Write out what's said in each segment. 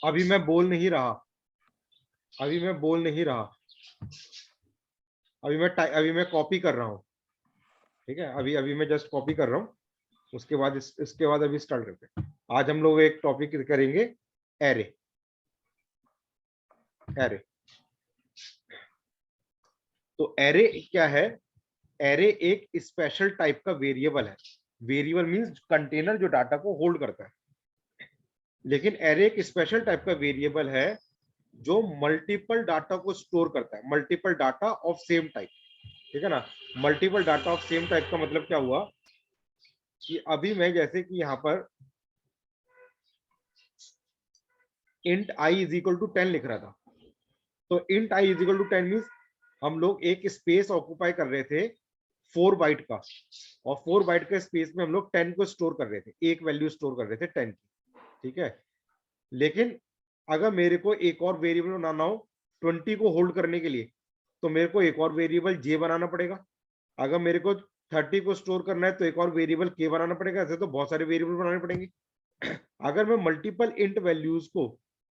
अभी मैं बोल नहीं रहा, अभी मैं बोल नहीं रहा, अभी मैं कॉपी कर रहा हूँ। ठीक है, अभी अभी मैं जस्ट कॉपी कर रहा हूँ। उसके बाद इसके बाद अभी स्टार्ट करते हैं। आज हम लोग एक टॉपिक करेंगे, एरे। एरे, तो एरे क्या है? एरे एक स्पेशल टाइप का वेरिएबल है। वेरिएबल मींस कंटेनर जो डाटा को होल्ड करता है। लेकिन एरे एक स्पेशल टाइप का वेरिएबल है जो मल्टीपल डाटा को स्टोर करता है, multiple data of same type. ठीक है ना? Multiple data of same type का मतलब क्या हुआ कि अभी मैं जैसे कि यहां पर int i is equal to 10 लिख रहा था, तो int i is equal to 10 means हम लोग एक स्पेस ऑक्यूपाई कर रहे थे 4 बाइट का, और 4 बाइट के स्पेस में हम लोग 10 को स्टोर कर रहे थे, एक वैल्यू स्टोर कर रहे थे 10 की। ठीक है, लेकिन अगर मेरे को एक और वेरिएबल बनाना हो 20 को होल्ड करने के लिए, तो मेरे को एक और वेरिएबल जे बनाना पड़ेगा। अगर मेरे को 30 को स्टोर करना है तो एक और वेरिएबल के बनाना पड़ेगा। ऐसे तो बहुत सारे वेरिएबल बनाने पड़ेंगे। अगर मैं मल्टीपल इंट वैल्यूज को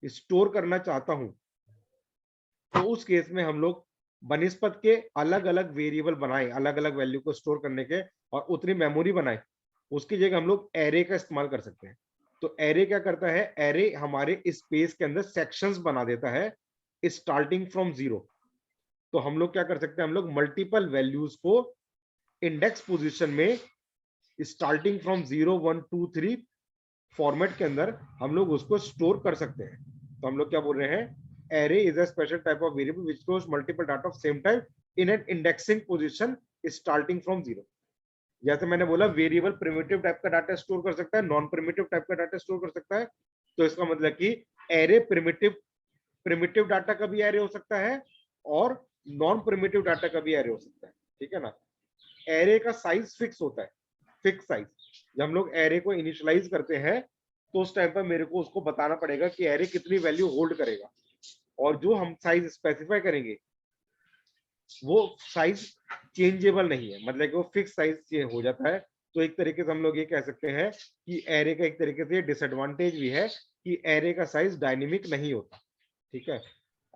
स्टोर करना चाहता हूं, तो उस केस में हम लोग बनिस्पत के अलग अलग वेरिएबल बनाए, अलग अलग वैल्यू को स्टोर करने के, और उतनी मेमोरी बनाए, उसकी जगह हम लोग एरे का इस्तेमाल कर सकते हैं। तो एरे क्या करता है? एरे हमारे स्पेस के अंदर सेक्शंस बना देता है स्टार्टिंग फ्रॉम जीरो। तो हम लोग क्या कर सकते हैं? हम लोग मल्टीपल वैल्यूज को इंडेक्स पोजीशन में स्टार्टिंग फ्रॉम 0 1 2 3 फॉर्मेट के अंदर हम लोग उसको स्टोर कर सकते हैं। तो हम लोग क्या बोल रहे हैं? array is a special type of variable which stores multiple data of same type in an indexing position starting from zero. जैसे मैंने बोला, वेरिएबल प्रिमिटिव टाइप का डाटा स्टोर कर सकता है, नॉन प्रिमिटिव टाइप का डाटा स्टोर कर सकता है। तो इसका मतलब कि एरे प्रिमिटिव प्रिमिटिव डाटा का भी एरे हो सकता है और नॉन प्रिमिटिव डाटा का भी एरे हो सकता है। ठीक है ना? एरे का साइज फिक्स होता है, फिक्स साइज। जब हम लोग एरे को इनिशियलाइज करते हैं तो उस टाइम पर मेरे को उसको बताना पड़ेगा कि एरे कितनी वैल्यू होल्ड करेगा, और जो हम साइज स्पेसिफाई करेंगे वो साइज चेंजेबल नहीं है, मतलब कि वो फिक्स साइज हो जाता है। तो एक तरीके से हम लोग ये कह सकते हैं कि एरे का एक तरीके से डिसएडवांटेज भी है कि एरे का साइज डायनेमिक नहीं होता। ठीक है,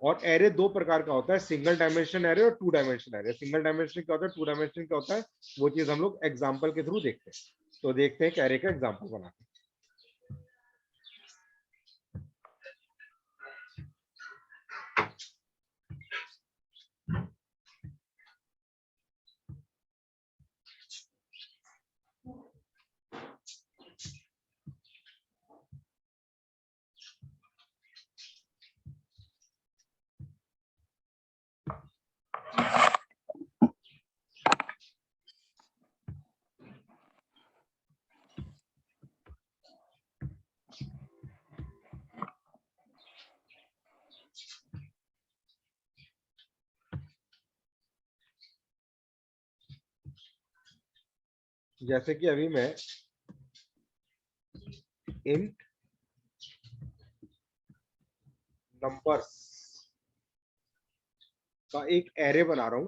और एरे दो प्रकार का होता है, सिंगल डायमेंशन एरे और 2 डायमेंशन एरे। सिंगल डायमेंशन क्या होता है, 2 डायमेंशन क्या होता है, वो चीज हम लोग एग्जाम्पल के थ्रू देखते हैं। तो देखते हैं कि एरे का एग्जाम्पल बनाते हैं। जैसे कि अभी मैं इंट नंबर्स का एक एरे बना रहा हूं।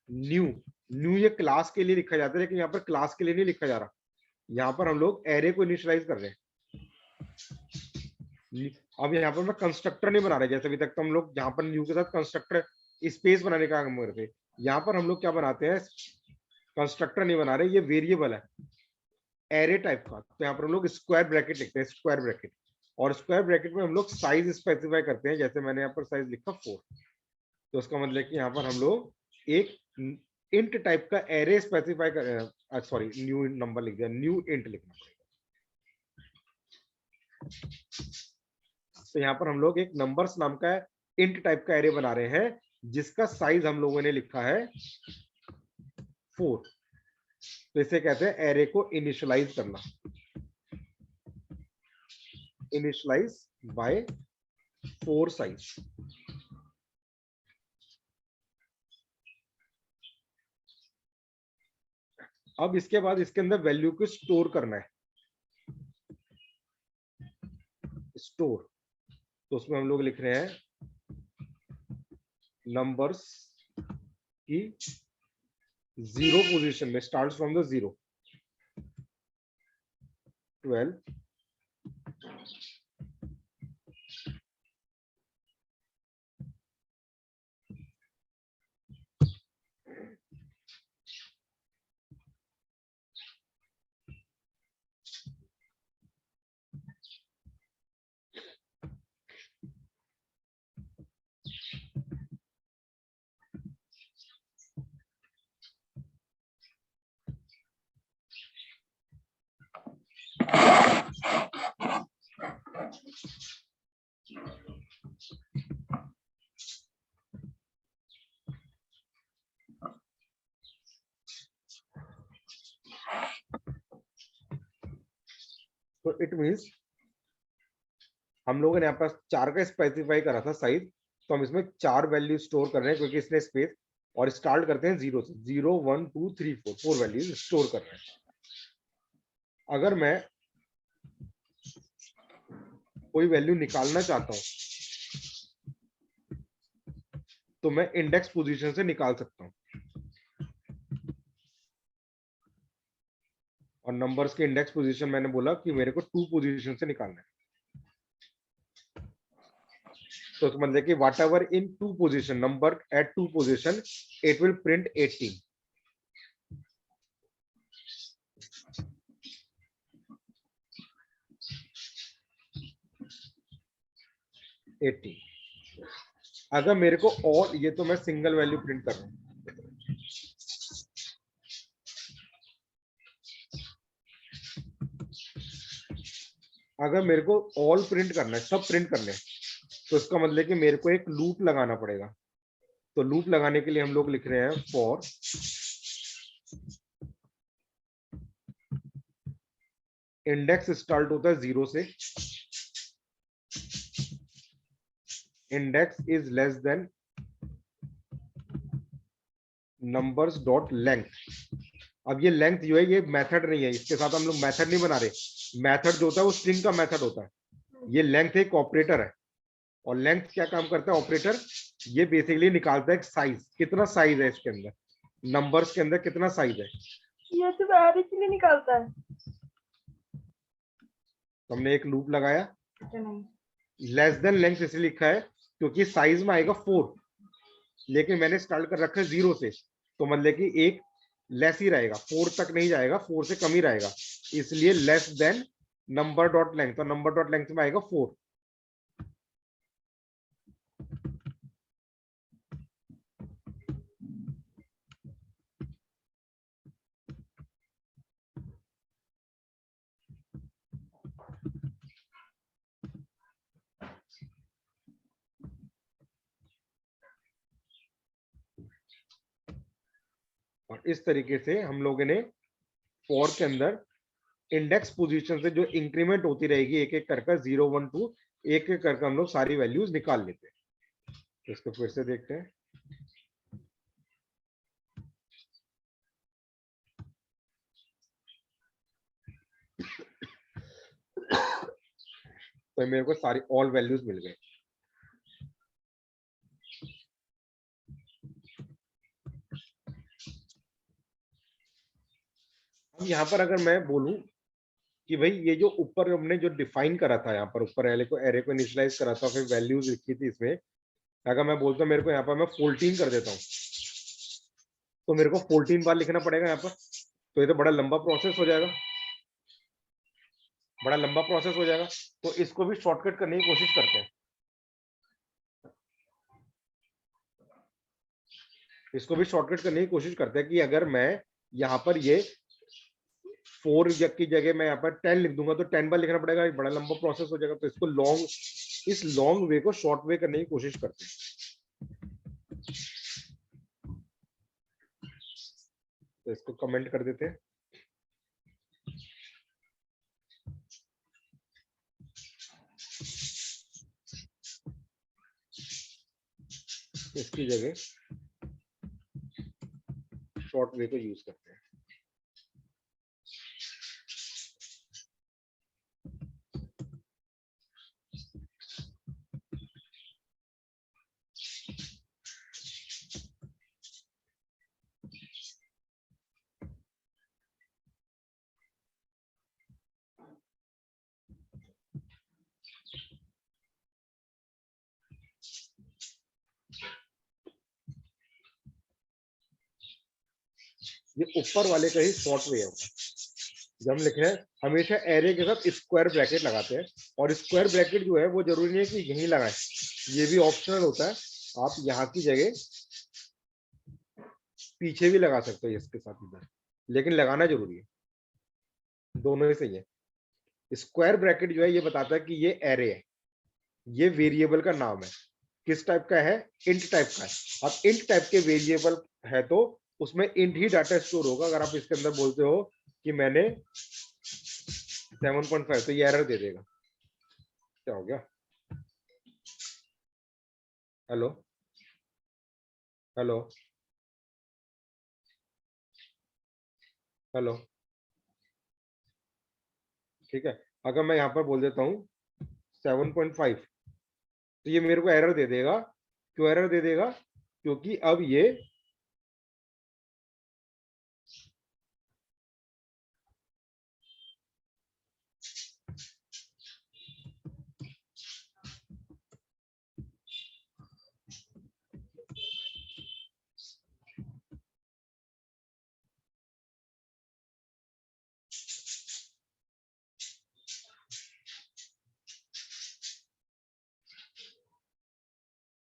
न्यू, न्यू ये क्लास के लिए लिखा जाता है, लेकिन यहाँ पर क्लास के लिए नहीं लिखा जा रहा। यहाँ पर हम लोग एरे को इनिशियलाइज कर रहे हैं। अब यहाँ पर मैं कंस्ट्रक्टर नहीं बना रहे, जैसे अभी तक तो हम लोग यहाँ पर न्यू के साथ कंस्ट्रक्टर स्पेस बनाने का काम कर रहे थे। यहाँ पर हम लोग क्या बनाते हैं? कंस्ट्रक्टर नहीं बना रहे, ये वेरिएबल है एरे टाइप का। तो यहाँ पर हम लोग स्क्वायर ब्रैकेट लिखते हैं, स्क्वायर ब्रैकेट। और स्क्वायर ब्रैकेट में हम लोग साइज स्पेसिफाई करते हैं, जैसे मैंने यहाँ पर साइज लिखा 4। तो उसका मतलब कि यहाँ पर हम लोग एक इंट टाइप का एरे स्पेसिफाई कर, सॉरी न्यू नंबर लिख दिया, न्यू इंट लिखना पड़ेगा। तो यहाँ पर हम लोग एक नंबर्स नाम का इंट टाइप का एरे बना रहे हैं, जिसका साइज हम लोगों ने लिखा है 4। तो इसे कहते हैं एरे को इनिशियलाइज करना, इनिशियलाइज बाय 4 साइज। अब इसके बाद इसके अंदर वैल्यू को स्टोर करना है, स्टोर। तो उसमें हम लोग लिख रहे हैं नंबर्स की 0 पोजीशन में, स्टार्ट फ्रॉम द 0, 12 तो इट मीन्स हम लोगों ने यहाँ पर 4 का स्पेसिफाई करा था साइज, तो हम इसमें 4 वैल्यू स्टोर कर रहे हैं क्योंकि इसने स्पेस, और स्टार्ट करते हैं 0 से। 0 1 2 3 4 4 वैल्यूज स्टोर कर रहे हैं। अगर मैं कोई वैल्यू निकालना चाहता हूं तो मैं इंडेक्स पोजीशन से निकाल सकता हूं, और नंबर्स के इंडेक्स पोजीशन मैंने बोला कि मेरे को 2 पोजीशन से निकालना है। तो मतलब कि whatever in 2 position, number at 2 position, it will print 18। अगर मेरे को, और ये तो मैं सिंगल वैल्यू प्रिंट कर रहा हूं, अगर मेरे को ऑल प्रिंट करना है, सब प्रिंट करने हैं, तो इसका मतलब कि मेरे को एक लूप लगाना पड़ेगा। तो लूप लगाने के लिए हम लोग लिख रहे हैं फॉर इंडेक्स स्टार्ट होता है 0 से, index is less then numbers dot length. अब ये लेंथ जो है ये मेथड नहीं है, इसके साथ हम लोग मेथड नहीं बना रहे। मेथड जो होता है वो स्ट्रिंग का मेथड होता है, ये लेंथ एक ऑपरेटर है। और लेंथ क्या काम करता है ऑपरेटर, ये बेसिकली निकालता है साइज, कितना साइज है इसके अंदर, नंबर्स के अंदर कितना साइज है। ये सिर्फ एवरेज के लिए निकालता है। हमने एक लूप लगाया, लेस देन लेंथ इसलिए लिखा है क्योंकि साइज में आएगा 4, लेकिन मैंने स्टार्ट कर रखा है 0 से, तो मतलब कि एक लेस ही रहेगा, 4 तक नहीं जाएगा, 4 से कम ही रहेगा, इसलिए less than number dot length, तो नंबर डॉट लेंथ में आएगा 4। और इस तरीके से हम लोगों ने फॉर के अंदर इंडेक्स पोजीशन से जो इंक्रीमेंट होती रहेगी एक एक करके 0 1 2 एक एक करके हम लोग सारी वैल्यूज निकाल लेते हैं। तो इसको फिर से देखते हैं। तो मेरे को सारी ऑल वैल्यूज मिल गए। अब यहाँ पर अगर मैं बोलूं कि भाई ये जो ऊपर हमने जो डिफाइन करा था, यहाँ पर ऊपर एरे को इनिशियलाइज करा था, फिर वैल्यूज लिखी थी इसमें, अगर मैं बोलता हूँ मेरे को यहाँ पर मैं 14 कर देता हूँ, तो मेरे को 14 बार लिखना पड़ेगा यहाँ पर, तो ये तो बड़ा लंबा प्रोसेस हो जाएगा, बड़ा लंबा प्रोसेस हो जाएगा। तो इसको भी शॉर्टकट करने की कोशिश करते हैं, इसको भी शॉर्टकट करने की कोशिश करते हैं कि अगर मैं यहाँ पर ये 4 की जगह मैं यहाँ पर 10 लिख दूंगा तो 10 बार लिखना पड़ेगा, बड़ा लंबा प्रोसेस हो जाएगा। तो इसको लॉन्ग, इस लॉन्ग वे को शॉर्ट वे करने की कोशिश करते हैं। तो इसको कमेंट कर देते हैं। इसकी जगह शॉर्ट वे को यूज करते हैं। ये ऊपर वाले का ही शॉर्ट वे होगा। जब हम लिख रहे हैं हमेशा एरे के साथ स्क्वायर ब्रैकेट लगाते हैं, और स्क्वायर ब्रैकेट जो है वो जरूरी नहीं है कि यहीं लगाएं, ये भी ऑप्शनल होता है, आप यहाँ की जगह पीछे भी लगा सकते हो इसके साथ इधर, लेकिन लगाना जरूरी है, दोनों ही सही है। स्क्वायर ब्रैकेट जो है ये बताता है कि ये एरे है, ये वेरिएबल का नाम है, किस टाइप का है, इंट टाइप का है। अब इंट टाइप के वेरिएबल है तो उसमें इंट ही डाटा स्टोर होगा। अगर आप इसके अंदर बोलते हो कि मैंने 7.5, तो ये एरर दे देगा। क्या हो गया? हेलो हेलो हेलो, ठीक है। अगर मैं यहाँ पर बोल देता हूँ 7.5, तो ये मेरे को एरर दे देगा। क्यों एरर दे देगा? क्योंकि अब ये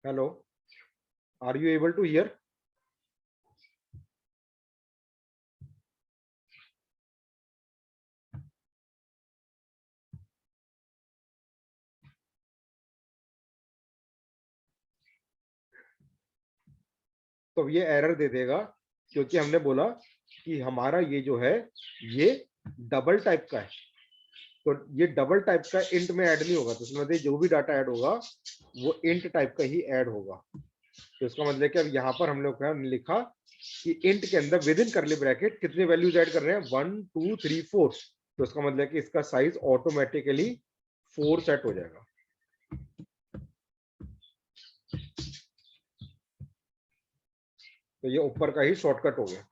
hello, are you able to hear? तो ये एरर दे देगा क्योंकि हमने बोला कि हमारा ये जो है ये डबल टाइप का है। तो ये डबल टाइप का इंट में ऐड नहीं होगा, तो इसमें जो भी डाटा ऐड होगा वो इंट टाइप का ही ऐड होगा। तो इसका मतलब कि अब यहाँ पर हम लोग ने लिखा कि इंट के अंदर विद इन करली ब्रैकेट कितने वैल्यूज ऐड कर रहे हैं, 1 2 3 4। तो इसका मतलब कि इसका साइज ऑटोमेटिकली 4 सेट हो जाएगा। तो ये ऊपर का ही शॉर्टकट हो गया।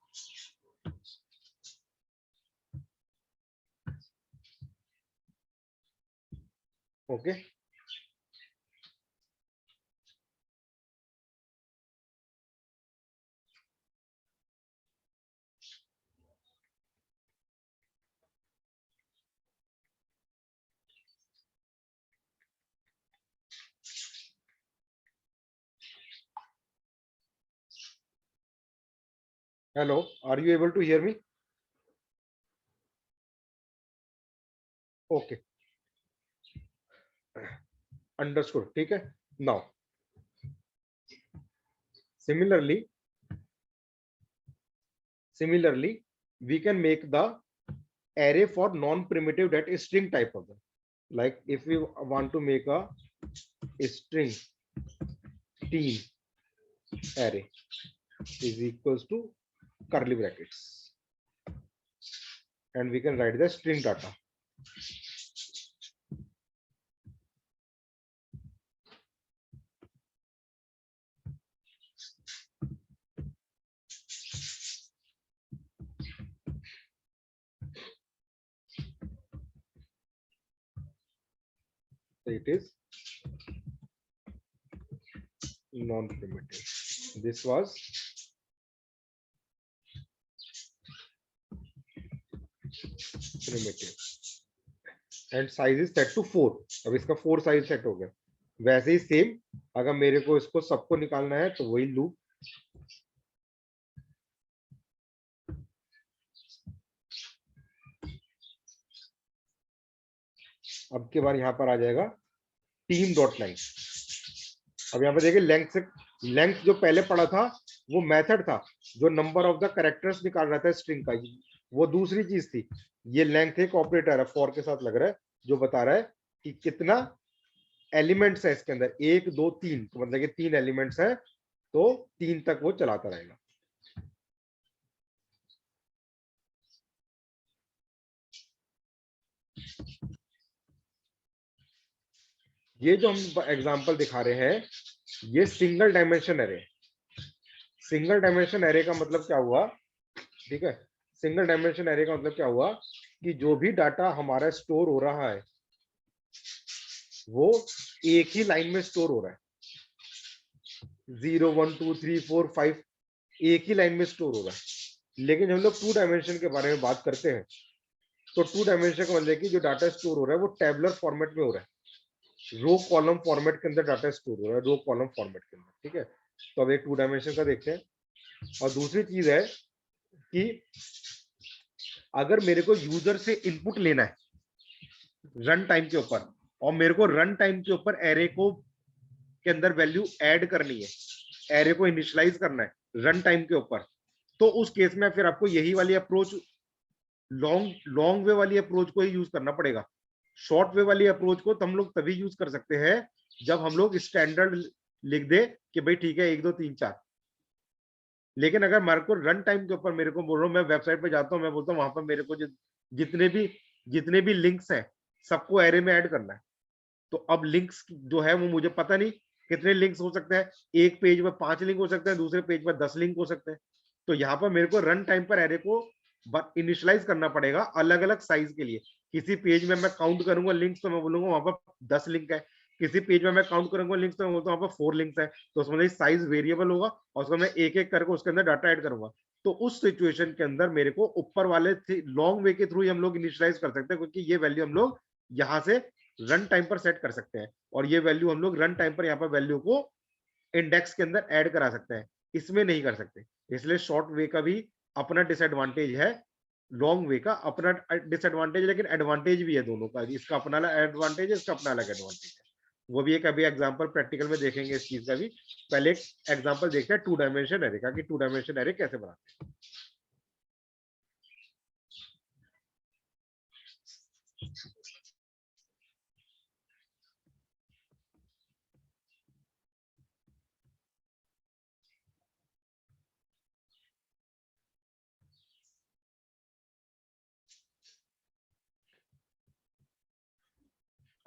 Okay, hello, are you able to hear me? Okay, understood, ठीक है। Now similarly we can make the array for non-primitive, that is string type of them. Like if we want to make a string teen array is equals to curly brackets, and we can write the string data. So it is non-primitive. This was primitive and size is set to 4. अब इसका 4 size set हो गया। वैसे ही same अगर मेरे को इसको सबको निकालना है तो वही लूप, अब के बार यहाँ पर आ जाएगा टीम डॉट लेंथ। अब यहाँ पे देखिए लेंथ जो पहले पढ़ा था वो मेथड था जो नंबर ऑफ द कैरेक्टर्स निकाल रहा था स्ट्रिंग का, वो दूसरी चीज थी। ये लेंथ एक ऑपरेटर है फॉर के साथ लग रहा है जो बता रहा है कि कितना एलिमेंट्स है इसके अंदर, 1 2 3, तो मतलब कि 3 एलिमेंट्स है तो 3 तक वो चलाता रहेगा। ये जो हम एग्जांपल दिखा रहे हैं ये single dimension array. Single dimension array का मतलब क्या हुआ, ठीक है, सिंगल डायमेंशन एरे का मतलब क्या हुआ कि जो भी डाटा हमारा स्टोर हो रहा है वो एक ही लाइन में स्टोर हो रहा है, 0 1 2 3 4 5 एक ही लाइन में स्टोर हो रहा है। लेकिन जब हम लोग 2 डायमेंशन के बारे में बात करते हैं तो 2 डायमेंशन का मतलब कि जो डाटा स्टोर हो रहा है वो टेबुलर फॉर्मेट में हो रहा है, रो कॉलम फॉर्मेट के अंदर डाटा स्टोर हो रहा है, रो कॉलम फॉर्मेट के अंदर, ठीक है। तो अब एक 2 डायमेंशन का देखते हैं। और दूसरी चीज है कि अगर मेरे को यूजर से इनपुट लेना है रन टाइम के ऊपर और मेरे को रन टाइम के ऊपर एरे को के अंदर वैल्यू ऐड करनी है, एरे को इनिशियलाइज करना है रन टाइम के ऊपर, तो उस केस में फिर आपको यही वाली अप्रोच लॉन्ग लॉन्ग वे वाली अप्रोच को ही यूज करना पड़ेगा। शॉर्ट वे वाली अप्रोच को तो हम लोग तभी यूज कर सकते हैं जब हम लोग स्टैंडर्ड लिख दे कि भाई ठीक है 1 2 3 4। लेकिन अगर मेरे को रन टाइम के ऊपर मेरे को बोल रहा हूँ, मैं वेबसाइट पे जाता हूँ, मैं बोलता हूँ वहां पर मेरे को जितने भी लिंक्स हैं सबको एरे में ऐड करना है। तो अब लिंक्स जो है वो मुझे पता नहीं कितने लिंक्स हो सकते हैं। एक पेज में 5 लिंक हो सकते हैं, दूसरे पेज में 10 लिंक हो सकते हैं। तो यहाँ पर मेरे को रन टाइम पर एरे को इनिशियलाइज करना पड़ेगा अलग अलग साइज के लिए। किसी पेज में मैं काउंट करूंगा लिंक्स तो मैं बोलूंगा वहां पर 10 लिंक है। किसी पेज में मैं काउंट करूंगा लिंक्स तो मैं बोलता हूँ वहां पर 4 लिंक्स है। तो उसमें साइज वेरिएबल होगा और उसको मैं एक एक करके उसके अंदर डाटा ऐड करूंगा। तो उस सिचुएशन के अंदर मेरे को ऊपर वाले लॉन्ग वे के थ्रू ही हम लोग इनिशियलाइज कर सकते हैं, क्योंकि ये वैल्यू हम लोग यहाँ से रन टाइम पर सेट कर सकते हैं और ये वैल्यू हम लोग रन टाइम पर यहाँ पर वैल्यू को इंडेक्स के अंदर ऐड करा सकते हैं। इसमें नहीं कर सकते। इसलिए शॉर्ट वे का भी अपना डिसएडवांटेज है, लॉन्ग वे का अपना डिसएडवांटेज, लेकिन एडवांटेज भी है दोनों का। इसका अपना अलग एडवांटेज है, इसका अपना अलग एडवांटेज है। वो भी एक अभी एग्जांपल प्रैक्टिकल में देखेंगे इस चीज का भी। पहले एक एग्जांपल देखते हैं 2 डायमेंशन एरे का कि 2 डायमेंशन एरे कैसे बनाते हैं।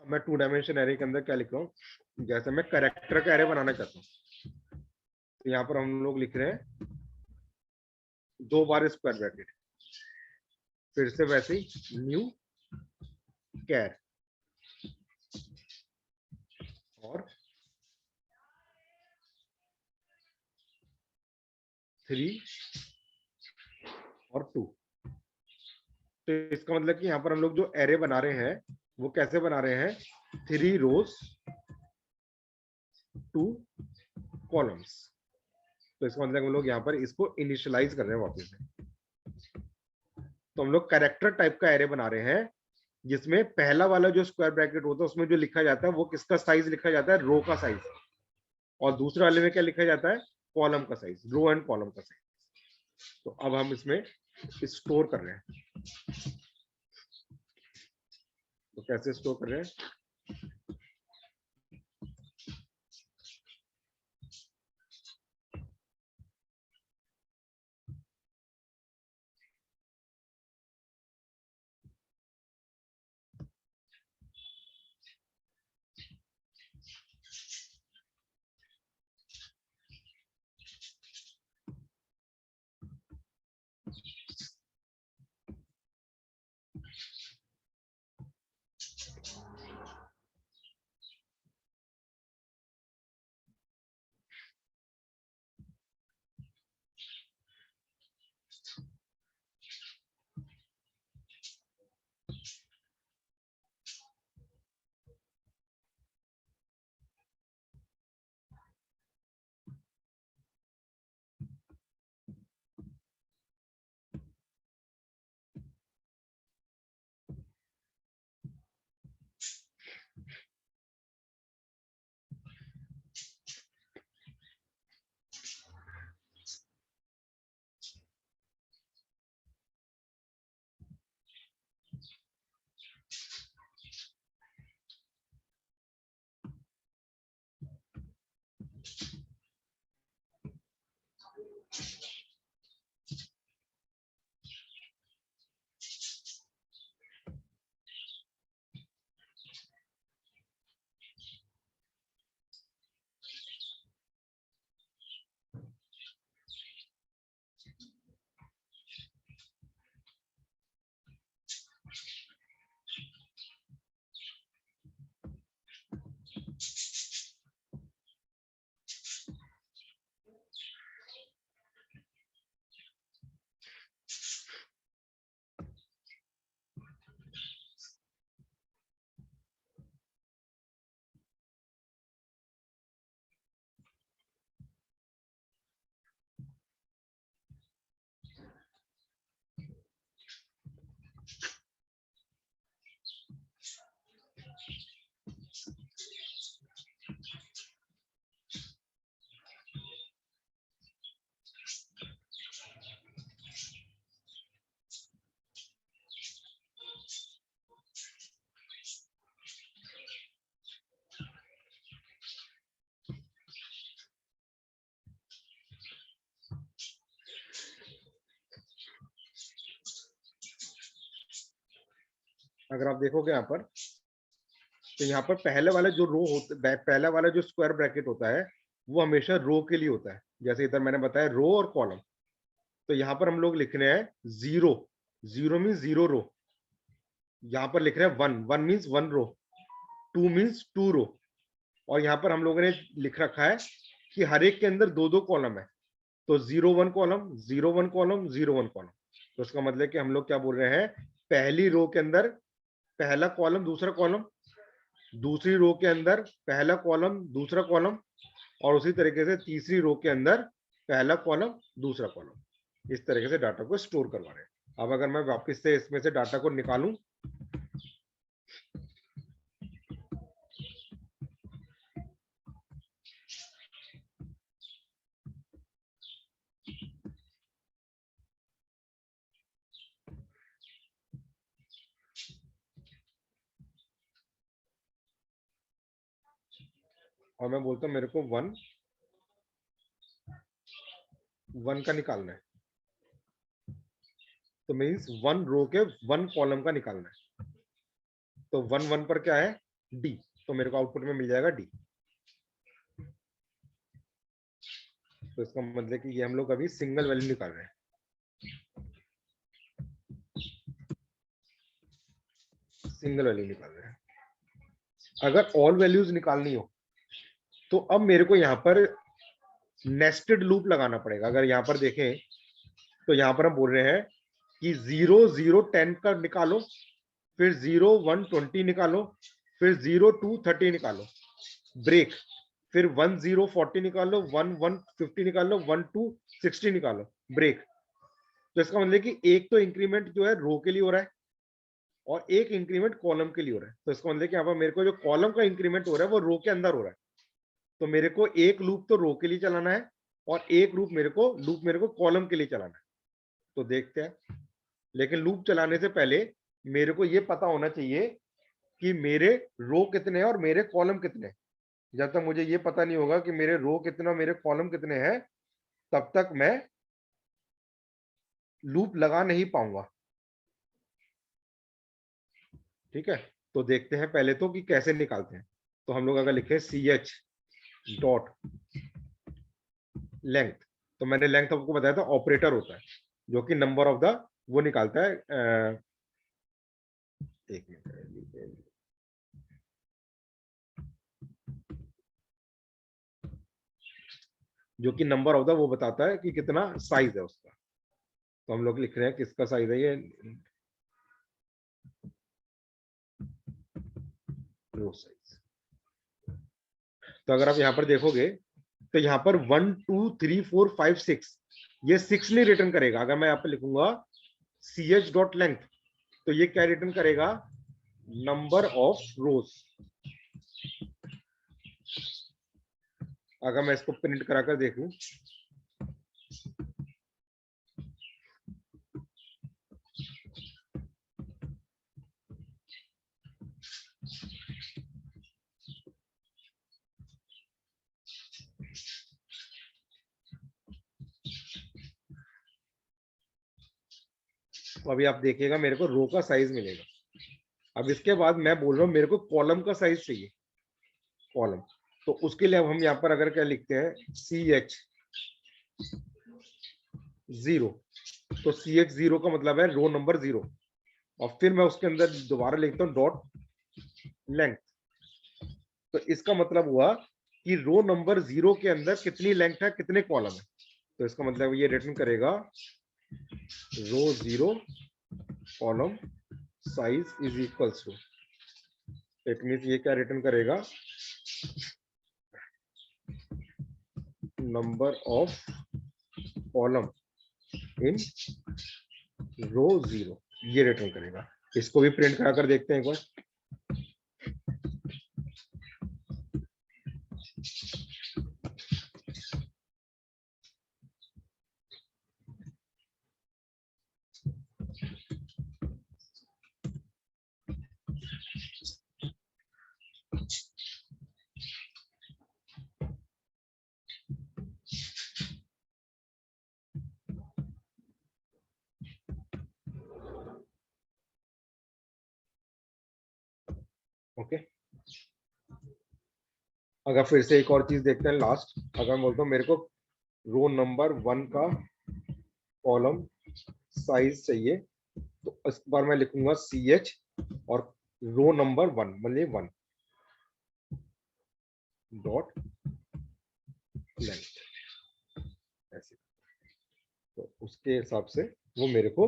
मैं 2 डायमेंशन एरे के अंदर क्या लिख रहा हूँ, जैसे मैं कैरेक्टर का एरे बनाना चाहता हूँ तो यहाँ पर हम लोग लिख रहे हैं 2 बार स्क्वायर ब्रैकेट, फिर से वैसे ही न्यू कैर और 3 और 2। तो इसका मतलब कि यहाँ पर हम लोग जो एरे बना रहे हैं वो कैसे बना रहे हैं, 3 रोज 2 कॉलम्स। तो इसका मतलब हम लोग यहाँ पर इसको इनिशियलाइज कर रहे हैं वापस से। तो हम लोग कैरेक्टर टाइप का एरे बना रहे हैं जिसमें पहला वाला जो स्क्वायर ब्रैकेट होता है उसमें जो लिखा जाता है वो किसका साइज लिखा जाता है, रो का साइज। और दूसरे वाले में क्या लिखा जाता है, कॉलम का साइज, रो एंड कॉलम का साइज। तो अब हम इसमें स्टोर कर रहे हैं। तो कैसे स्टोर कर रहे हैं, अगर आप देखोगे यहाँ पर, तो यहाँ पर पहले वाला जो रो होता, पहला वाला जो स्क्वायर ब्रैकेट होता है वो हमेशा रो के लिए होता है, जैसे इधर मैंने बताया रो और कॉलम। तो यहाँ पर हम लोग लिख रहे हैं zero, zero means zero row, यहाँ पर लिख रहे हैं one, one means one row, two means two row, और यहाँ पर हम लोगों ने लिख रखा है कि हर एक के अंदर दो दो कॉलम है, तो 0 1 कॉलम, 0 1 कॉलम, 0 1 कॉलम। तो उसका मतलब कि हम लोग क्या बोल रहे हैं, पहली रो के अंदर पहला कॉलम दूसरा कॉलम, दूसरी रो के अंदर पहला कॉलम दूसरा कॉलम, और उसी तरीके से तीसरी रो के अंदर पहला कॉलम दूसरा कॉलम। इस तरीके से डाटा को स्टोर करवा रहे हैं। अब अगर मैं वापस से इसमें से डाटा को निकालूं, और मैं बोलता हूं मेरे को वन वन का निकालना है, तो मीन्स वन रो के वन कॉलम का निकालना है। तो वन वन पर क्या है, डी, तो मेरे को आउटपुट में मिल जाएगा डी। तो इसका मतलब कि ये हम लोग अभी सिंगल वैल्यू निकाल रहे हैं। सिंगल वैल्यू निकाल रहे हैं। अगर ऑल वैल्यूज निकालनी हो तो अब मेरे को यहाँ पर नेस्टेड लूप लगाना पड़ेगा। अगर यहाँ पर देखें तो यहाँ पर हम बोल रहे हैं कि 0 0 10 का निकालो, फिर 0 1 20 निकालो, फिर 0 2 30 निकालो, ब्रेक, फिर 1 0 40 निकालो, 1 1 50 निकालो, 1 2 60 निकालो, ब्रेक। तो इसका मतलब कि एक तो इंक्रीमेंट जो है रो के लिए हो रहा है और एक इंक्रीमेंट कॉलम के लिए हो रहा है। तो इसका मतलब कि यहाँ पर मेरे को जो कॉलम का इंक्रीमेंट हो रहा है वो रो के अंदर हो रहा है। तो मेरे को एक लूप तो रो के लिए चलाना है और एक लूप मेरे को कॉलम के लिए चलाना है। तो देखते हैं, लेकिन लूप चलाने से पहले मेरे को ये पता होना चाहिए कि मेरे रो कितने हैं और मेरे कॉलम कितने हैं। जब तक मुझे ये पता नहीं होगा कि मेरे रो कितने और मेरे कॉलम कितने हैं, तब तक मैं लूप लगा नहीं पाऊंगा। ठीक है, तो देखते हैं पहले तो कि कैसे निकालते हैं। तो हम लोग अगर लिखे सी एच डॉट लेंथ, तो मैंने लेंथ आपको बताया था ऑपरेटर होता है जो कि नंबर ऑफ द वो निकालता है। एक मिनट, जो कि नंबर ऑफ द वो बताता है कि कितना साइज है उसका। तो हम लोग लिख रहे हैं किसका साइज है ये, रो साइज। तो अगर आप यहाँ पर देखोगे तो यहाँ पर 1 2 3 4 5 6, ये 6 नहीं रिटर्न करेगा। अगर मैं यहाँ पर लिखूंगा सी एच डॉट लेंथ, तो ये क्या रिटर्न करेगा, नंबर ऑफ रोज। अगर मैं इसको प्रिंट कराकर देखूं, तो अभी आप देखिएगा मेरे को रो का साइज मिलेगा। अब इसके बाद मैं बोल रहा हूँ मेरे को कॉलम का साइज चाहिए, कॉलम। तो उसके लिए अब हम यहाँ पर अगर क्या लिखते हैं, सी एच जीरो, तो सी एच जीरो का मतलब है रो नंबर 0, और फिर मैं उसके अंदर दोबारा लिखता हूँ डॉट लेंथ। तो इसका मतलब हुआ कि रो नंबर 0 के अंदर कितनी लेंथ है, कितने कॉलम है। तो इसका मतलब ये रिटर्न करेगा row 0 column size is equals to, it means ये क्या रिटर्न करेगा, number of column in row 0, ये रिटर्न करेगा। इसको भी प्रिंट कराकर देखते हैं एक बार। ओके, अगर फिर से एक और चीज देखते हैं लास्ट, अगर मैं बोलता हूँ मेरे को रो नंबर 1 का कॉलम साइज चाहिए, तो इस बार मैं लिखूंगा CH और रो नंबर 1 मतलब 1 डॉट लेंथ, ऐसे। तो उसके हिसाब से वो मेरे को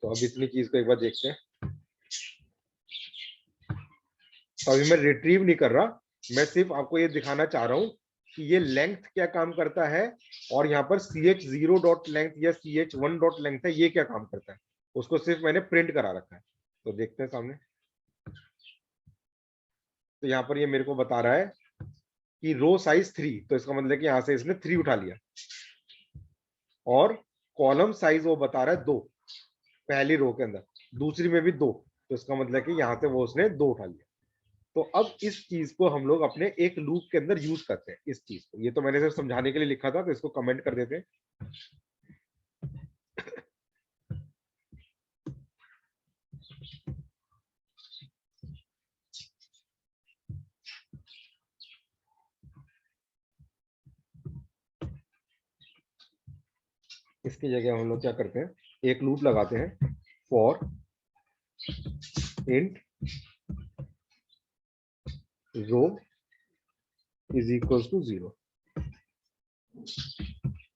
तो अब इतनी चीज को एक बार देखते हैं। तो अभी मैं रिट्रीव नहीं कर रहा, मैं सिर्फ आपको ये दिखाना चाह रहा हूं कि ये लेंथ क्या काम करता है, और यहाँ पर CH0 डॉट लेंथ या CH1 डॉट लेंथ है, ये क्या काम करता है, उसको सिर्फ मैंने प्रिंट करा रखा है। तो देखते हैं सामने। तो यहाँ पर ये मेरे को बता रहा है कि रो साइज 3, तो इसका मतलब कि यहाँ से इसने 3 उठा लिया, और कॉलम साइज वो बता रहा है 2, पहली रो के अंदर, दूसरी में भी 2, तो इसका मतलब कि यहाँ से वो उसने 2 उठा लिया। तो अब इस चीज को हम लोग अपने एक लूप के अंदर यूज करते हैं, इस चीज को। ये तो मैंने सिर्फ समझाने के लिए लिखा था, तो इसको कमेंट कर देते हैं। इसकी जगह हम लोग क्या करते हैं, एक लूप लगाते हैं, for int row is equals to 0,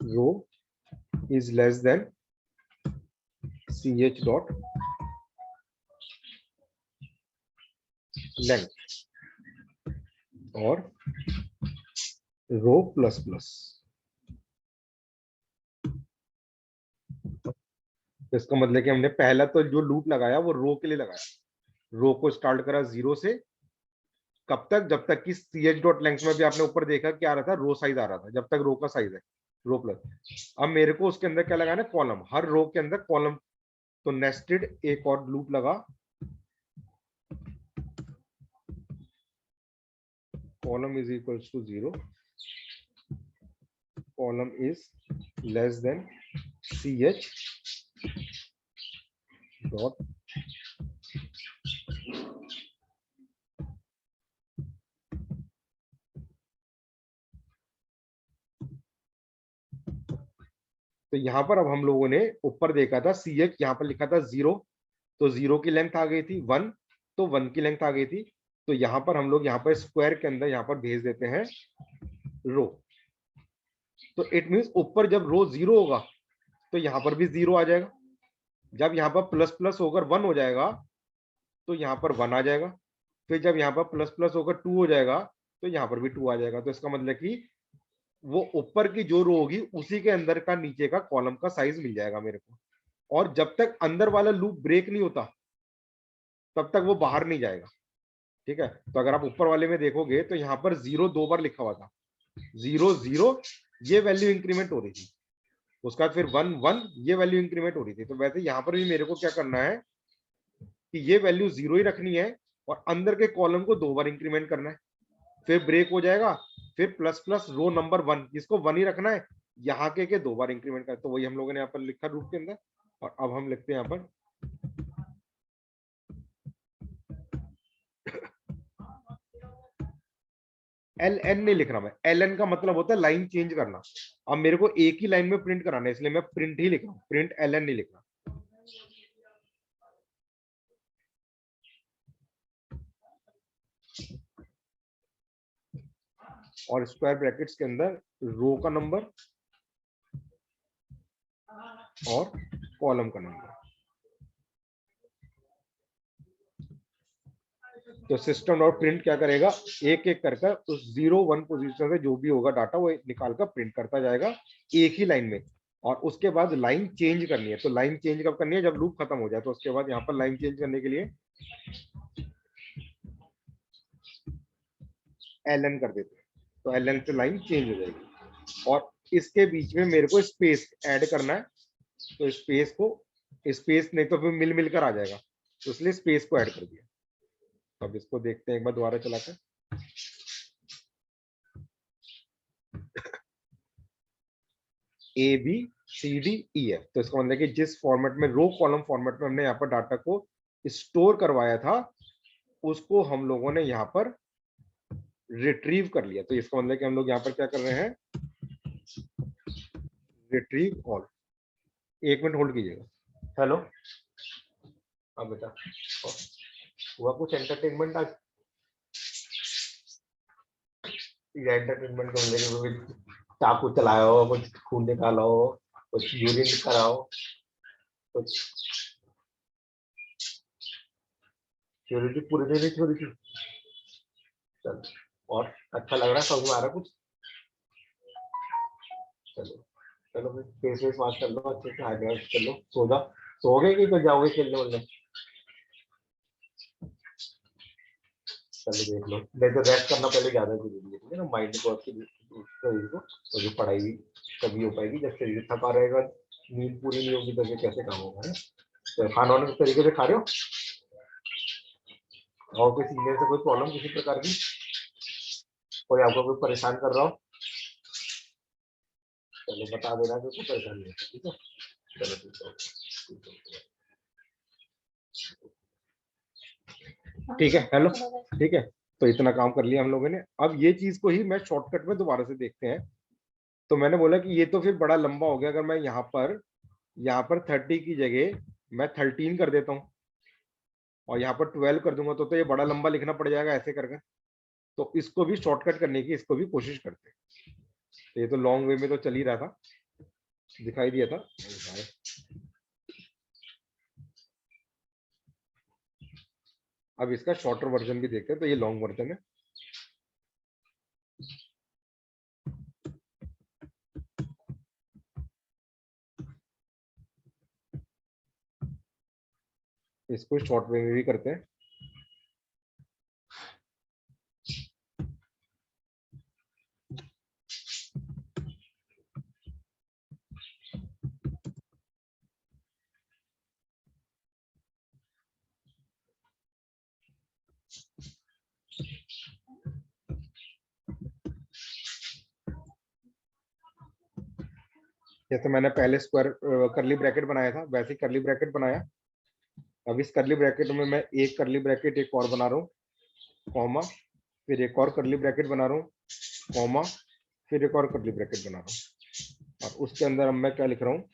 row is less than CH dot length और रो प्लस प्लस। इसका मतलब कि हमने पहला तो जो लूप लगाया वो रो के लिए लगाया, रो को स्टार्ट करा 0 से, कब तक, जब तक कि CH डॉट लेंथ में भी आपने ऊपर देखा क्या आ रहा था, रो साइज आ रहा था, जब तक रो का साइज है रो प्लस। अब मेरे को उसके अंदर क्या लगाना है, कॉलम, हर रो के अंदर कॉलम। तो नेस्टेड एक और लूप लगा, column is equals to 0, column is less than CH dot तो यहां पर अब हम लोगों ने ऊपर देखा था CH, यहां पर लिखा था 0, तो 0 की लेंथ आ गई थी 1, तो 1 की लेंथ आ गई थी। तो यहां पर हम लोग यहाँ पर स्क्वायर के अंदर यहाँ पर भेज देते हैं रो। तो इट मींस ऊपर जब रो 0 होगा तो यहाँ पर भी 0 आ जाएगा, जब यहाँ पर प्लस प्लस होकर 1 हो जाएगा तो यहाँ पर 1 आ जाएगा, फिर जब यहाँ पर प्लस प्लस होकर 2 हो जाएगा तो यहाँ पर भी 2 आ जाएगा। तो इसका मतलब कि वो ऊपर की जो रो होगी उसी के अंदर का नीचे का कॉलम का साइज मिल जाएगा मेरे को, और जब तक अंदर वाला लूप ब्रेक नहीं होता तब तक वो बाहर नहीं जाएगा। ठीक है, तो अगर आप ऊपर वाले में देखोगे तो यहाँ पर 0 2 बार लिखा हुआ था, 0 0 ये वैल्यू इंक्रीमेंट हो रही थी, उसका फिर 1 1 ये वैल्यू इंक्रीमेंट हो रही थी। तो वैसे यहाँ पर भी मेरे को क्या करना है कि ये वैल्यू 0 ही रखनी है, और अंदर के कॉलम को 2 बार इंक्रीमेंट करना है, फिर ब्रेक हो जाएगा, फिर प्लस प्लस रो नंबर 1 इसको 1 ही रखना है, यहाँ के 2 बार इंक्रीमेंट करना। तो वही हम लोगों ने यहाँ पर लिखा रूप के अंदर। और अब हम लिखते हैं यहाँ पर LN नहीं लिख रहा मैं, LN का मतलब होता है लाइन चेंज करना। अब मेरे को एक ही लाइन में प्रिंट कराना है, इसलिए मैं प्रिंट ही लिख रहा हूँ, प्रिंट LN नहीं लिख रहा। और स्क्वायर ब्रैकेट्स के अंदर रो का नंबर और कॉलम का नंबर। तो सिस्टम डॉट प्रिंट क्या करेगा, एक एक करके उस 0 1 पोजीशन से जो भी होगा डाटा वो निकाल कर प्रिंट करता जाएगा एक ही लाइन में। और उसके बाद लाइन चेंज करनी है, तो लाइन चेंज कब करनी है, जब लूप खत्म हो जाए। तो उसके बाद यहाँ पर लाइन चेंज करने के लिए LN कर देते हैं, तो LN से लाइन चेंज हो जाएगी। और इसके बीच में मेरे को स्पेस ऐड करना है, तो स्पेस को, स्पेस नहीं तो फिर मिल मिलकर आ जाएगा, तो इसलिए स्पेस को ऐड कर दिया। अब इसको देखते हैं एक बार दोबारा चलाकर। A B C D E F, तो इसका मतलब कि जिस फॉर्मेट में रो कॉलम फॉर्मेट में हमने यहाँ पर डाटा को स्टोर करवाया था उसको हम लोगों ने यहाँ पर रिट्रीव कर लिया। तो इसका मतलब कि हम लोग यहाँ पर क्या कर रहे हैं, रिट्रीव ऑल। एक मिनट होल्ड कीजिएगा। हेलो, हाँ बेटा, हुआ कुछ एंटरटेनमेंट आज? एंटरटेनमेंट को लेके चाकू चलाओ, कुछ खून निकालो, कुछ यूरिन कराओ, कुछ सिक्योरिटी पूरी नहीं छोड़ी थी। चलो, और अच्छा लग रहा है, समझ में आ रहा कुछ? चलो चलो, फेस फेस वॉश कर लो, अच्छे से हाइड्रेट कर लो, सो जाओ। सोओगे कि तो जाओगे खेलने वेलने? चलो देख लो, नहीं तो रेस्ट करना पहले ज्यादा जरूरी है, ठीक है ना, माइंड को आपकी शरीर को। तो जो पढ़ाई तभी हो पाएगी जब शरीर थका रहेगा, नींद पूरी नहीं होगी तो फिर कैसे काम होगा, है? तो खाना वाना किस तरीके से खा रहे हो? और कोई सीनियर से कोई प्रॉब्लम किसी प्रकार की, कोई आपको कोई परेशान कर रहा हो? चलो बता देना कि कोई परेशान नहीं है, ठीक है? चलो ठीक है, हेलो, ठीक है। तो इतना काम कर लिया हम लोगों ने। अब ये चीज को ही मैं शॉर्टकट में दोबारा से देखते हैं। तो मैंने बोला कि ये तो फिर बड़ा लंबा हो गया, अगर मैं यहाँ पर 30 की जगह मैं 13 कर देता हूँ और यहाँ पर 12 कर दूंगा तो ये बड़ा लंबा लिखना पड़ जाएगा ऐसे करके। तो इसको भी शॉर्टकट करने की इसको भी कोशिश करते हैं। तो ये तो लॉन्ग वे में तो चल ही रहा था, दिखाई दिया था। अब इसका शॉर्टर वर्जन भी देखते हैं। तो ये लॉन्ग वर्जन है। इसको शॉर्ट वे में भी करते हैं। जैसे मैंने पहले स्क्वायर करली ब्रैकेट बनाया था वैसे ही करली ब्रैकेट बनाया। अब इस करली ब्रैकेट में मैं एक करली ब्रैकेट एक और बना रहा हूँ, कॉमा, फिर एक और करली ब्रैकेट बना रहा हूँ, कॉमा, फिर एक और करली ब्रैकेट बना रहा हूँ। और उसके अंदर अब मैं क्या लिख रहा हूँ,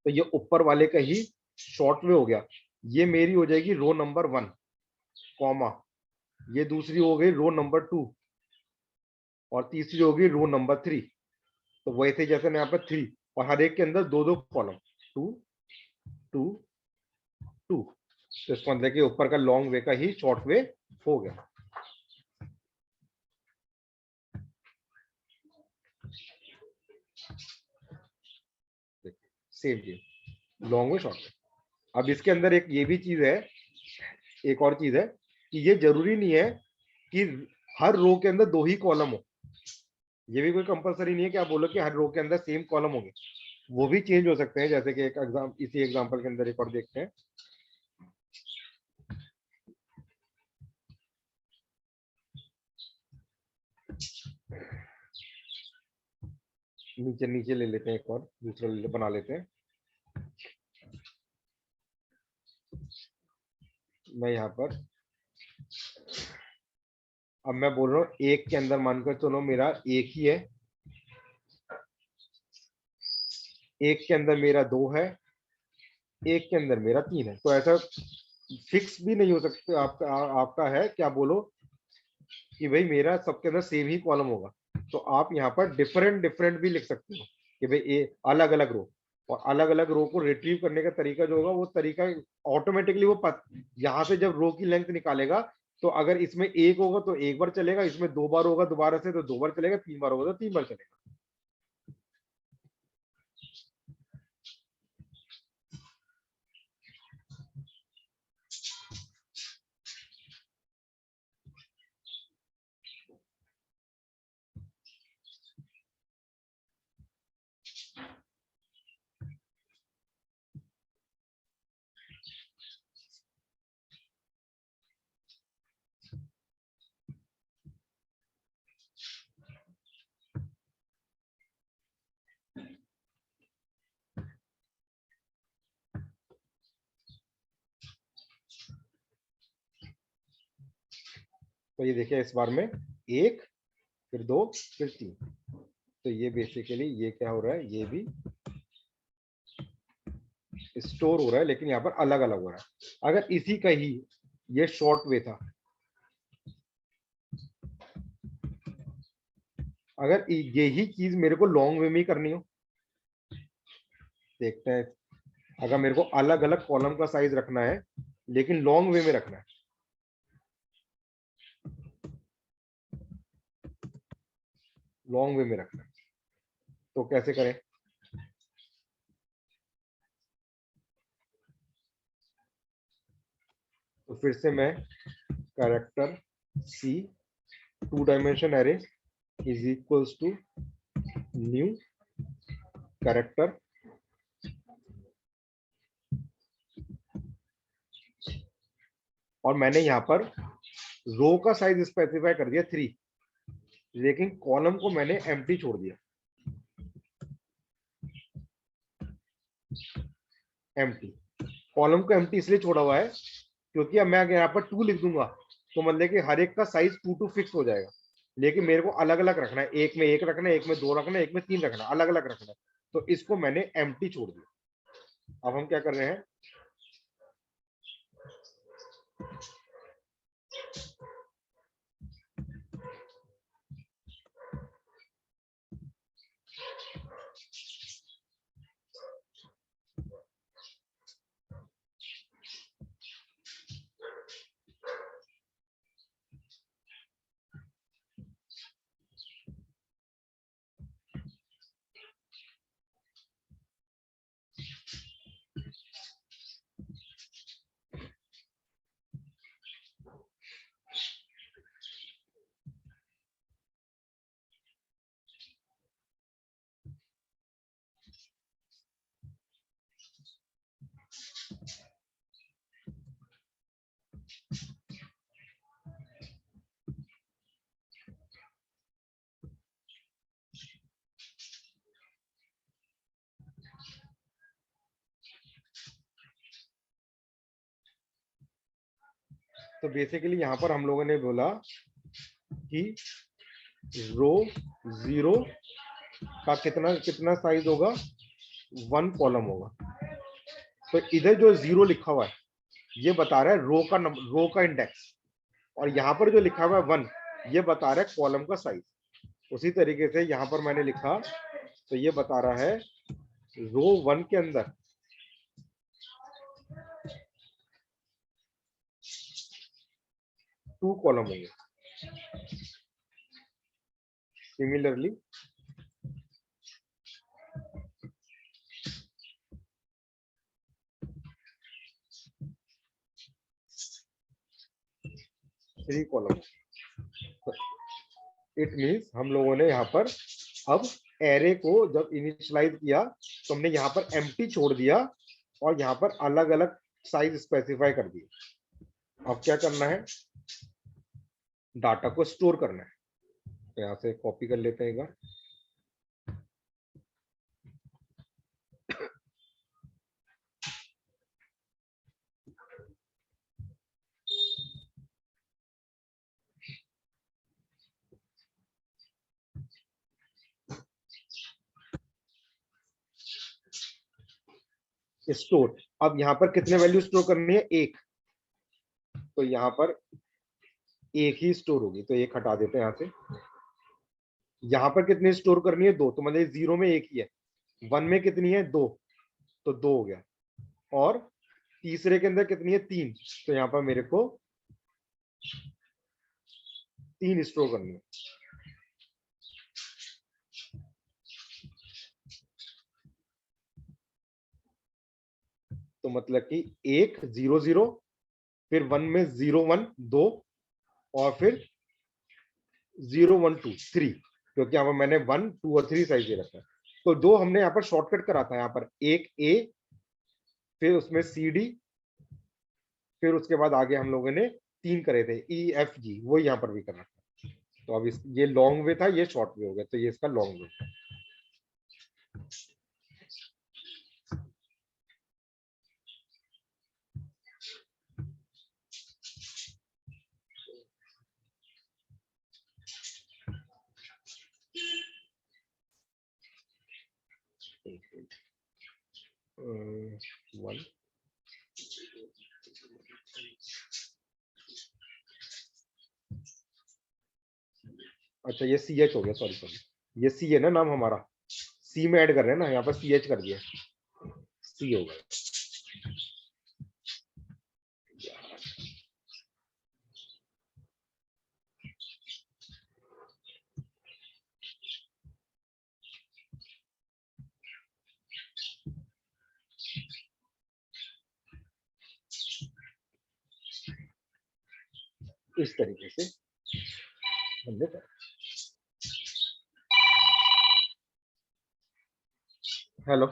तो ये ऊपर वाले का ही शॉर्ट वे हो गया। ये मेरी हो जाएगी रो नंबर 1, कॉमा, ये दूसरी हो गई रो नंबर 2 और तीसरी हो गई रो नंबर 3। तो वैसे जैसे मैं यहाँ पर 3 और हर एक के अंदर दो दो कॉलम, 2 2 2। तो इसको मतलब कि ऊपर का लॉन्ग वे का ही शॉर्ट वे हो गया। सेम चीज, लॉन्ग वे शॉर्ट वे। अब इसके अंदर एक ये भी चीज है, एक और चीज है कि ये जरूरी नहीं है कि हर रो के अंदर दो ही कॉलम हो। ये भी कोई कंपलसरी नहीं है कि आप बोलो कि हर रो के अंदर सेम कॉलम होंगे, वो भी चेंज हो सकते हैं। जैसे कि एक इसी एग्जांपल के अंदर एक और देखते हैं। नीचे नीचे ले लेते हैं, एक और दूसरा बना लेते हैं। मैं यहाँ पर अब मैं बोल रहा हूँ एक के अंदर मानकर चलो मेरा एक ही है, एक के अंदर मेरा 2 है, एक के अंदर मेरा 3 है। तो ऐसा फिक्स भी नहीं हो सकता आपका है क्या बोलो कि भाई मेरा सबके अंदर सेम ही कॉलम होगा। तो आप यहाँ पर डिफरेंट डिफरेंट भी लिख सकते हो कि भाई अलग अलग रो। और अलग अलग रो को रिट्रीव करने का तरीका जो होगा वो तरीका ऑटोमेटिकली वो यहाँ से जब रो की लेंथ निकालेगा तो अगर इसमें एक होगा तो एक बार चलेगा, इसमें दो बार होगा दोबारा से तो दो बार चलेगा, तीन बार होगा तो तीन बार चलेगा। तो ये देखिए इस बार में एक, फिर दो, फिर तीन, तो ये बेसिकली ये क्या हो रहा है, ये भी स्टोर हो रहा है लेकिन यहाँ पर अलग अलग हो रहा है। अगर इसी का ही ये शॉर्ट वे था, अगर यही चीज मेरे को लॉन्ग वे में करनी हो, देखते हैं अगर मेरे को अलग अलग कॉलम का साइज रखना है लेकिन लॉन्ग वे में रखना है, लॉन्ग वे में रखना है तो कैसे करें? तो फिर से मैं character c 2 dimension array is equals to new character और मैंने यहाँ पर रो का साइज स्पेसिफाई कर दिया 3, लेकिन कॉलम को मैंने एम्प्टी छोड़ दिया, एम्प्टी। कॉलम को एम्प्टी इसलिए छोड़ा हुआ है क्योंकि अब मैं अगर यहाँ पर 2 लिख दूंगा तो मतलब कि हर एक का साइज 2 फिक्स हो जाएगा, लेकिन मेरे को अलग अलग रखना है, एक में एक रखना है, एक में दो रखना है, एक में तीन रखना है, अलग अलग रखना है, तो इसको मैंने एम्प्टी छोड़ दिया। अब हम क्या कर रहे हैं, तो बेसिकली यहाँ पर हम लोगों ने बोला कि रो 0 का कितना कितना साइज होगा, 1 कॉलम होगा। तो इधर जो 0 लिखा हुआ है ये बता रहा है रो का इंडेक्स, और यहाँ पर जो लिखा हुआ है 1 ये बता रहा है कॉलम का साइज। उसी तरीके से यहाँ पर मैंने लिखा तो ये बता रहा है रो 1 के अंदर टू कॉलम होंगे, similarly three column. It means हम लोगों ने यहाँ पर अब एरे को जब इनिशियलाइज किया तो हमने यहाँ पर एम्प्टी छोड़ दिया और यहाँ पर अलग अलग साइज स्पेसिफाई कर दिए। अब क्या करना है, डाटा को स्टोर करना है। तो यहाँ से कॉपी कर लेते हैं एक बार। स्टोर, अब यहाँ पर कितने वैल्यू स्टोर करनी है, एक, तो यहाँ पर एक ही स्टोर होगी तो एक हटा देते हैं यहाँ से। यहाँ पर कितनी स्टोर करनी है, दो, तो मतलब 0 में एक ही है, 1 में कितनी है, 2, तो 2 हो गया, और तीसरे के अंदर कितनी है 3, तो यहाँ पर मेरे को 3 स्टोर करनी है। तो मतलब कि 1 0 0, फिर 1 में 0 1 2, और फिर 0 1 2 3, क्योंकि यहाँ पर मैंने 1 2 और 3 साइज दे रखा है। तो 2 हमने यहाँ पर शॉर्टकट करा था, यहाँ पर एक ए, फिर उसमें सी डी, फिर उसके बाद आगे हम लोगों ने 3 करे थे ई एफ जी, वो यहाँ पर भी करना था। तो अब ये लॉन्ग वे था, ये शॉर्ट वे हो गया, तो ये इसका लॉन्ग वे। वन, अच्छा ये सी एच हो गया, सॉरी सॉरी, ये सी है ना नाम हमारा, सी में ऐड कर रहे हैं ना, यहाँ पर सी एच कर दिया, सी हो गया। इस तरीके से हमने करा। हेलो,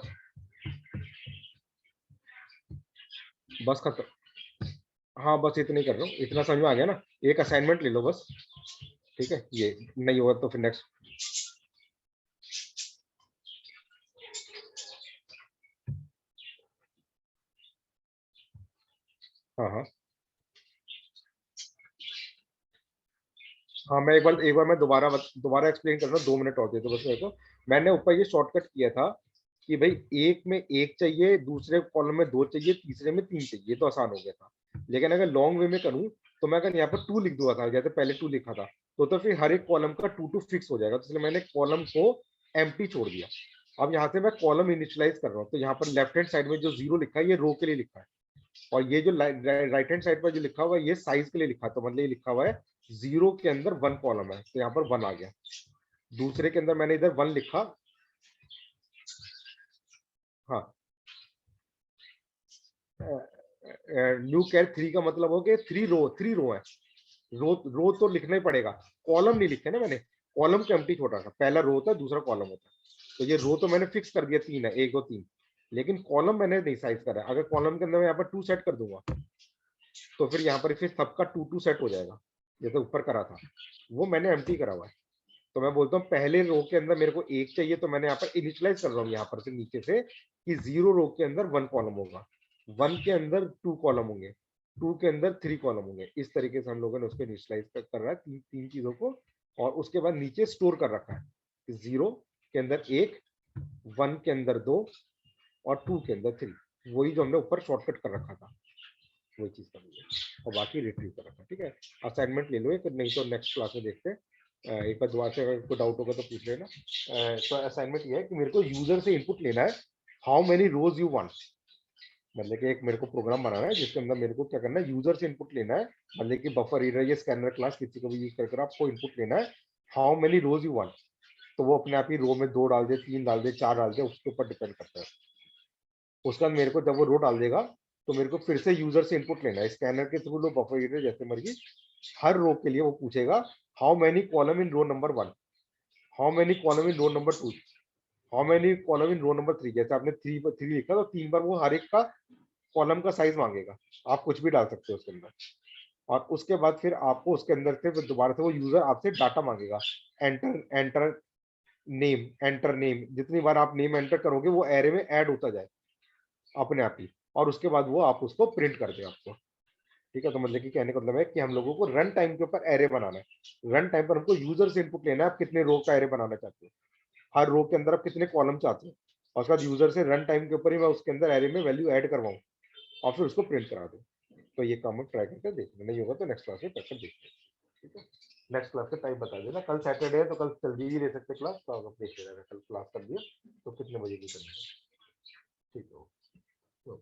बस खत्म, हाँ बस इतना ही कर रहा हूँ, इतना समझ में आ गया ना, एक असाइनमेंट ले लो बस, ठीक है, ये नहीं होगा तो फिर नेक्स्ट। हाँ हाँ हाँ, मैं एक बार मैं दोबारा एक्सप्लेन कर रहा हूँ, 2 मिनट और दे दो बस मेरे को। मैंने ऊपर ये शॉर्टकट किया था कि भाई एक में 1 चाहिए, दूसरे कॉलम में 2 चाहिए, तीसरे में 3 चाहिए, तो आसान हो गया था। लेकिन अगर लॉन्ग वे में करूँ, तो मैं अगर यहाँ पर 2 लिख दूंगा था, जैसे पहले 2 लिखा था, तो फिर हर एक कॉलम का 2 2 फिक्स हो जाएगा, तो इसलिए मैंने कॉलम को एम्प्टी छोड़ दिया। अब यहाँ से मैं कॉलम इनिशियलाइज कर रहा हूँ, तो यहाँ पर लेफ्ट हैंड साइड में जो 0 लिखा है, ये रो के लिए लिखा है, और ये जो राइट हैंड साइड पर जो लिखा हुआ है, ये साइज के लिए लिखा है, तो मतलब ये लिखा हुआ है 0 के अंदर 1 कॉलम है, तो यहाँ पर 1 आ गया। दूसरे के अंदर मैंने इधर 1 लिखा, हाँ, न्यू कैर 3 का मतलब हो गया 3 रो है, रो तो लिखना ही पड़ेगा, कॉलम नहीं लिखे ना मैंने, कॉलम को एम्प्टी छोटा था, पहला रो होता है, दूसरा कॉलम होता है, तो ये रो तो मैंने फिक्स कर दिया 3 है, 1 2 3, लेकिन कॉलम मैंने नहीं साइज करा। अगर कॉलम के अंदर मैं यहाँ पर 2 सेट कर दूंगा, तो फिर यहाँ पर फिर सबका 2 2 सेट हो जाएगा, जैसे ऊपर करा था, वो मैंने एम्प्टी करा हुआ है। तो मैं बोलता हूँ पहले रो के अंदर मेरे को 1 चाहिए, तो मैंने यहाँ पर इनिशियलाइज कर रहा हूँ यहाँ पर से नीचे से कि 0 रो के अंदर 1 कॉलम होगा, 1 के अंदर 2 कॉलम होंगे, 2 के अंदर 3 कॉलम होंगे। इस तरीके से हम लोगों ने उसको इनिशियलाइज कर रहा है, तीन चीजों को, और उसके बाद नीचे स्टोर कर रखा है 0 के अंदर 1, 1 के अंदर 2, और 2 के अंदर 3, वही जो हमने ऊपर शॉर्टकट कर रखा था, वही चीज कर ली है, और बाकी रिट्रीव कर रखा है। ठीक है, असाइनमेंट ले लो एक, नहीं तो नेक्स्ट क्लास में देखते हैं। एक बार दोबारा से अगर कोई डाउट होगा तो पूछ लेना। तो असाइनमेंट ये है कि मेरे को यूजर से इनपुट लेना है, how many rows you want, मतलब कि एक मेरे को प्रोग्राम बनाना है जिसके अंदर मेरे को क्या करना है, यूजर से इनपुट लेना है, मतलब कि बफर रीडर या स्कैनर क्लास किसी को भी यूज करके आपको इनपुट लेना है, how many rows you want, तो वो अपने आप ही रो में 2 डाल दे, 3 डाल दे, 4 डाल दे, उसके ऊपर डिपेंड करता है। उसके बाद मेरे को जब वो रो डाल देगा, तो मेरे को फिर से यूजर से इनपुट लेना है, स्कैनर के थ्रू लो, बफर रीडर, जैसे मर्जी, हर रो के लिए वो पूछेगा how many column in row number 1, how many column in row number 2, how many column in row number 3, जैसे आपने 3 लिखा तो 3 बार वो हर एक का कॉलम का साइज मांगेगा, आप कुछ भी डाल सकते हो उसके अंदर, और उसके बाद फिर आपको उसके अंदर से दोबारा से वो यूजर आपसे डाटा मांगेगा, enter enter name, enter name, जितनी बार आप नेम एंटर करोगे वो एरे में ऐड होता जाए अपने आप ही, और उसके बाद वो आप उसको प्रिंट कर दे आपको। ठीक है, तो मतलब कि कहने का मतलब है कि हम लोगों को रन टाइम के ऊपर एरे बनाना है, रन टाइम पर हमको यूजर से इनपुट लेना है, आप कितने रो का एरे बनाना चाहते हो, हर रो के अंदर आप कितने कॉलम चाहते हो, और उसके बाद यूजर से रन टाइम के ऊपर ही मैं उसके अंदर एरे में वैल्यू ऐड करवाऊं, और फिर उसको प्रिंट करा दूं। तो ये काम ट्राई करके देखना, नहीं होगा तो नेक्स्ट क्लास में करके देखते हैं। ठीक है, नेक्स्ट क्लास का टाइम बता देना, कल सैटरडे है तो कल जल्दी ही ले सकते क्लास, तो आप देख लेना, कल क्लास कर दिया तो कितने बजे की करनी है। ठीक है। तो